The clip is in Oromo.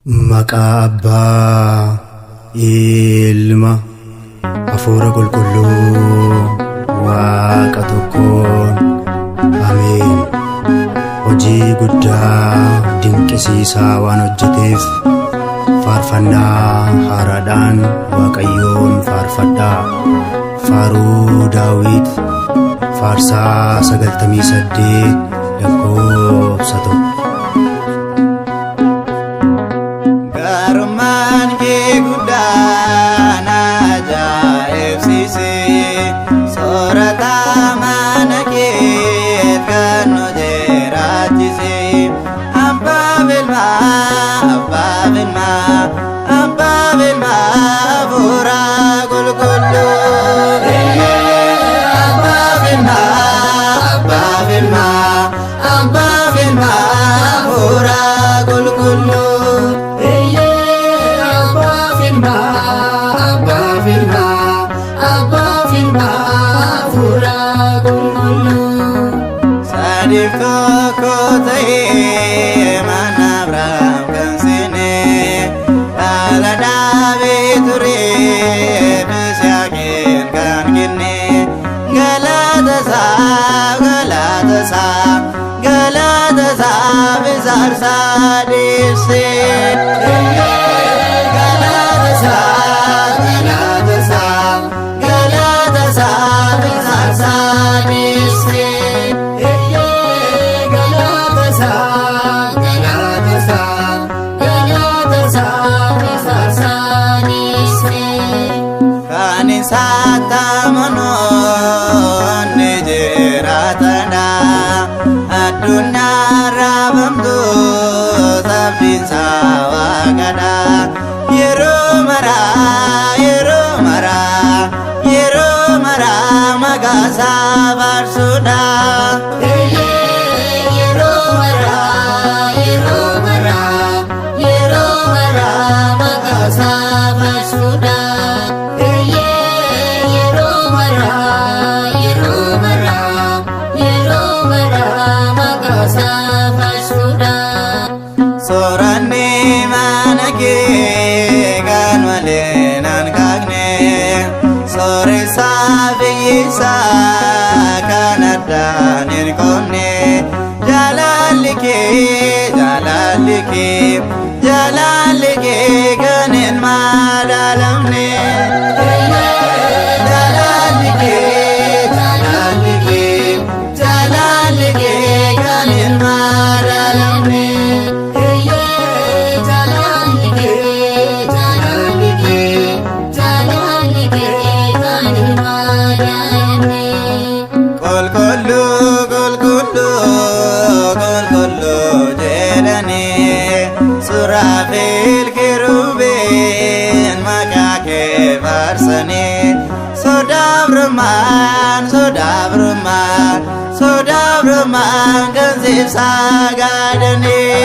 Maqaa Abbaa, Ilma, Hafuura Qulqulluu, Waaqa tokkoon. Ameen. Hojii guddaa dinqisiisaa waan hojjeteef faarfannaa haaraadhaan Waaqayyoon faarfadhaa. Faaruu Daawit faarsaa 98 lakkoofsa 1. Gaarummaan kee guddaan ajaa'ibsiisee soorata mana kee kan nu jiraachisee Abbaaf Ilmaa Hafuura Qulqulluu. Abbaaf Ilmaa Hafuura Qulqulluu. Sadiif tokko ta'ee mana Abrahaam kan seenee dhala dhaabee ture Yisihaaqin kan kenne galata isaaf isaarsaa dhiyeessee. Galata isaaf isaarsaa dhiyeessee. Kan isaatti amanuun ni jiraatadha. Addunyaarraa bamtuu sabdiinsaa Waaqadha. Yeroo maraa maqaasaa faarsuudha. Yeroo maraa maqaasaa faarsuudha. Sooranni mana kee kan malee nan kagne sooressaa fayyisaa kan addaan hin qonne jaalalli kee kan hin madaalamne. Jaalalli kee kan hin madaalamne. Qulqulluu jedhanii Suraafeel Kiruubeen maqaa kee faarsanii sodaa birummaan kan siif sagaadanii.